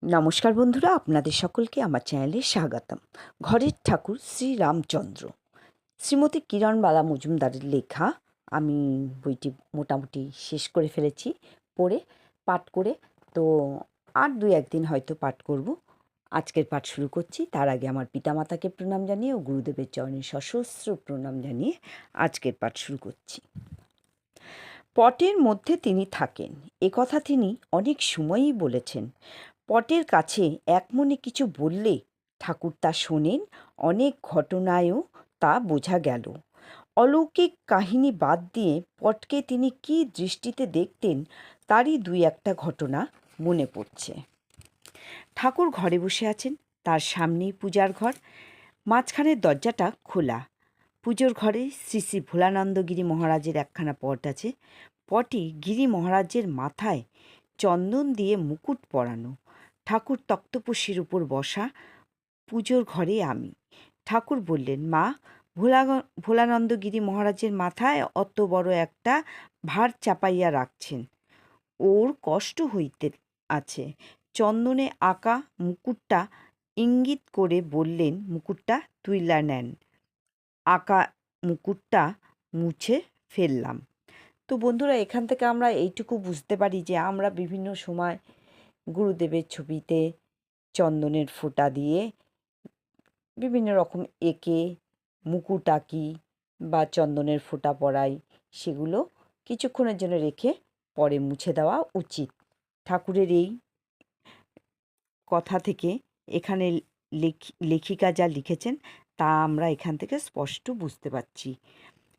নমস্কার বন্ধুরা, আপনাদের সকলকে আমার চ্যানেলে স্বাগতম। ঘরের ঠাকুর শ্রী রামচন্দ্র, শ্রীমতী কিরণবালা মজুমদারের লেখা। আমি বইটি মোটামুটি শেষ করে ফেলেছি পড়ে, পাঠ করে। তো আর দু একদিন হয়তো পাঠ করব। আজকের পাঠ শুরু করছি। তার আগে আমার পিতামাতাকে প্রণাম জানিয়ে ও গুরুদেবের চরণে সশস্ত্র প্রণাম জানিয়ে আজকের পাঠ শুরু করছি। পটের মধ্যে তিনি থাকেন, কথা তিনি অনেক সময়ই বলেছেন। পটের কাছে এক মনে কিছু বললে ঠাকুর তা শোনেন। অনেক ঘটনায়ও তা বোঝা গেল। অলৌকিক কাহিনী বাদ দিয়ে পটকে তিনি কী দৃষ্টিতে দেখতেন তারই দুই একটা ঘটনা মনে পড়ছে। ঠাকুর ঘরে বসে আছেন, তার সামনেই পূজার ঘর। মাঝখানের দরজাটা খোলা। পুজোর ঘরে শ্রী শ্রী ভোলানন্দগিরি মহারাজের একখানা পট আছে। পটে গিরি মহারাজের মাথায় চন্দন দিয়ে মুকুট পরানো। ঠাকুর তক্তপোষের উপর বসা। পুজোর ঘরে আমি। ঠাকুর বললেন, মা, ভোলানন্দগিরি মহারাজের মাথায় অত বড় একটা ভার চাপাইয়া রাখছেন, ওর কষ্ট হইতে আছে। চন্দনে আঁকা মুকুটটা ইঙ্গিত করে বললেন, মুকুটটা তুইলা নেন। আঁকা মুকুটটা মুছে ফেললাম। তো বন্ধুরা, এখান থেকে আমরা এইটুকু বুঝতে পারি যে আমরা বিভিন্ন সময় গুরুদেবের ছবিতে চন্দনের ফোঁটা দিয়ে বিভিন্ন রকম এঁকে মুকুট আঁকি বা চন্দনের ফোঁটা পরাই। সেগুলো কিছুক্ষণের জন্য রেখে পরে মুছে দেওয়া উচিত। ঠাকুরের এই কথা থেকে এখানে লেখিকা যা লিখেছেন তা আমরা এখান থেকে স্পষ্ট বুঝতে পারছি।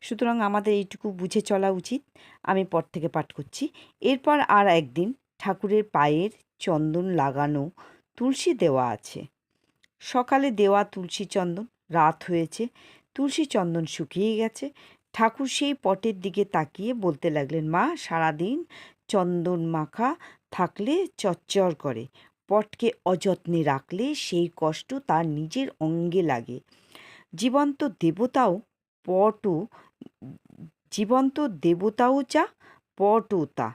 সুতরাং আমাদের এইটুকু বুঝে চলা উচিত। আমি পর থেকে পাঠ করছি। এরপর আর একদিন ঠাকুরের পায়ের চন্দন লাগানো তুলসী দেওয়া আছে। সকালে দেওয়া তুলসী চন্দন, রাত হয়েছে, তুলসী চন্দন শুকিয়ে গেছে। ঠাকুর সেই পটের দিকে তাকিয়ে বলতে লাগলেন, মা, সারাদিন চন্দন মাখা থাকলে চচ্চর করে, পটকে অযত্নে রাখলে সেই কষ্ট তার নিজের অঙ্গে লাগে। জীবন্ত দেবতাও পটও জীবন্ত দেবতাও যা, পটও তা।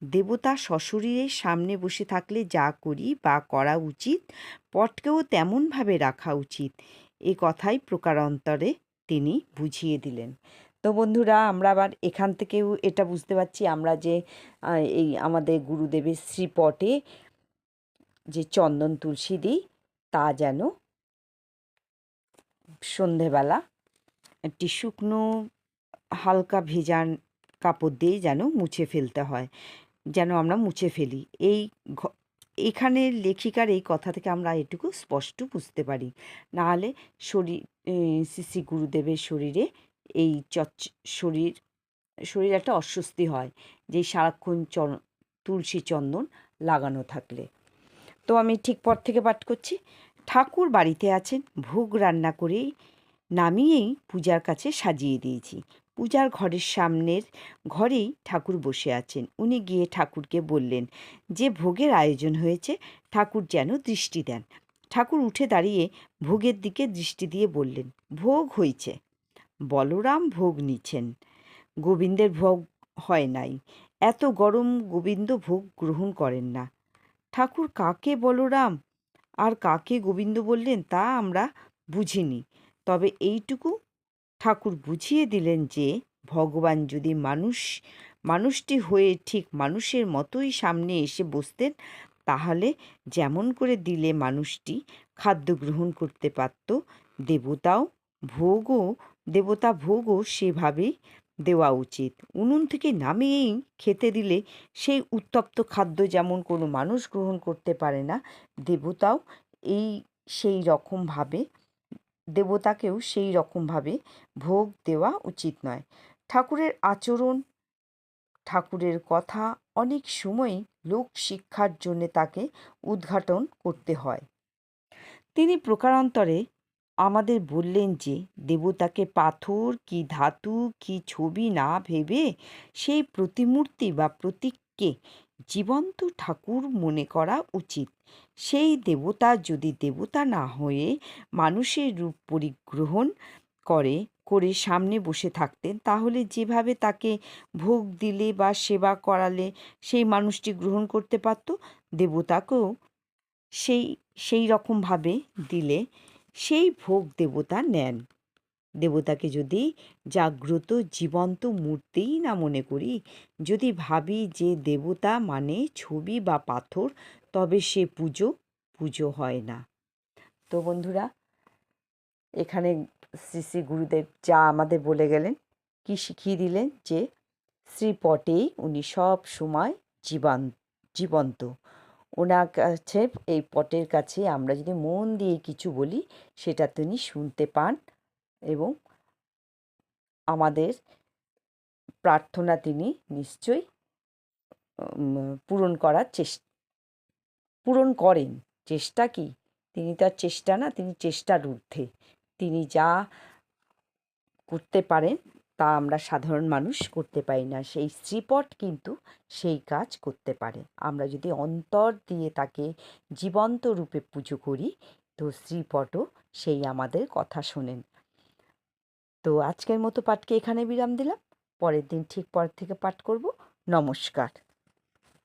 দেবতা সশরীরে সামনে বসে থাকলে যা করি বা করা উচিত, পটকেও তেমনভাবে রাখা উচিত। এ কথাই প্রকারান্তরে তিনি বুঝিয়ে দিলেন। তো বন্ধুরা, আমরা আবার এখান থেকেও এটা বুঝতে পারছি আমরা যে এই আমাদের গুরুদেবের শ্রীপটে যে চন্দন তুলসী দিই, তা যেন সন্ধেবেলা একটি শুকনো হালকা ভেজান কাপড় দিয়ে যেন মুছে ফেলতে হয়, যেন আমরা মুছে ফেলি। এখানে লেখিকার এই কথা থেকে আমরা এটুকু স্পষ্ট বুঝতে পারি। নাহলে শরীর শ্রী শ্রী গুরুদেবের শরীরে এই শরীর একটা অস্বস্তি হয় যে সারাক্ষণ তুলসী চন্দন লাগানো থাকলে। তো আমি ঠিক পর থেকে পাঠ করছি। ঠাকুর বাড়িতে আছেন, ভোগ রান্না করেই নামিয়েই পূজার কাছে সাজিয়ে দিয়েছি। পূজার ঘরের সামনের ঘরেই ঠাকুর বসে আছেন। উনি গিয়ে ঠাকুরকে বললেন যে ভোগের আয়োজন হয়েছে, ঠাকুর যেন দৃষ্টি দেন। ঠাকুর উঠে দাঁড়িয়ে ভোগের দিকে দৃষ্টি দিয়ে বললেন, ভোগ হয়েছে। বলরাম ভোগ নিচ্ছেন, গোবিন্দের ভোগ হয় নাই। এত গরম গোবিন্দ ভোগ গ্রহণ করেন না। ঠাকুর কাকে বলরাম আর কাকে গোবিন্দ বললেন তা আমরা বুঝিনি, তবে এইটুকু ঠাকুর বুঝিয়ে দিলেন যে ভগবান যদি মানুষটি হয়ে ঠিক মানুষের মতোই সামনে এসে বসতেন, তাহলে যেমন করে দিলে মানুষটি খাদ্য গ্রহণ করতে পারত, দেবতা ভোগও সেভাবেই দেওয়া উচিত। উনুন থেকে নামিয়েই খেতে দিলে সেই উত্তপ্ত খাদ্য যেমন কোনো মানুষ গ্রহণ করতে পারে না, দেবতাও দেবতাকেও সেই রকমভাবে ভোগ দেওয়া উচিত নয়। ঠাকুরের আচরণ, ঠাকুরের কথা অনেক সময়ই লোক শিক্ষার জন্যে তাকে উদ্ঘাটন করতে হয়। তিনি প্রকারান্তরে আমাদের বললেন যে দেবতাকে পাথর কি ধাতু কি ছবি না ভেবে সেই প্রতিমূর্তি বা প্রতীককে জীবন্ত ঠাকুর মনে করা উচিত। সেই দেবতা যদি দেবতা না হয়ে মানুষের রূপ পরিগ্রহণ করে সামনে বসে থাকতেন, তাহলে যেভাবে তাকে ভোগ দিলে বা সেবা করালে সেই মানুষটি গ্রহণ করতে পারত, দেবতাকেও সেই রকমভাবে দিলে সেই ভোগ দেবতা নেন। দেবতাকে যদি জাগ্রত জীবন্ত মূর্তিই না মনে করি, যদি ভাবি যে দেবতা মানে ছবি বা পাথর, তবে সে পুজো হয় না। তো বন্ধুরা, এখানে শ্রী শ্রী গুরুদেব যা আমাদের বলে গেলেন, কি শিখিয়ে দিলেন, যে শ্রীপটেই উনি সব সময় জীবন্ত। ওনার কাছে, এই পটের কাছে আমরা যদি মন দিয়ে কিছু বলি, সেটা তিনি শুনতে পান এবং আমাদের প্রার্থনা তিনি নিশ্চয়ই পূরণ করেন। চেষ্টা কি? তিনি তো আর চেষ্টা না, তিনি চেষ্টার ঊর্ধ্বে। তিনি যা করতে পারেন তা আমরা সাধারণ মানুষ করতে পারি না। সেই শ্রীপট কিন্তু সেই কাজ করতে পারে। আমরা যদি অন্তর দিয়ে তাকে জীবন্ত রূপে পুজো করি, তো শ্রীপটও সেই আমাদের কথা শোনেন। তো আজকের মতো পাঠকে এখানে বিরাম দিলাম। পরের দিন ঠিক পরের থেকে পাঠ করব। নমস্কার।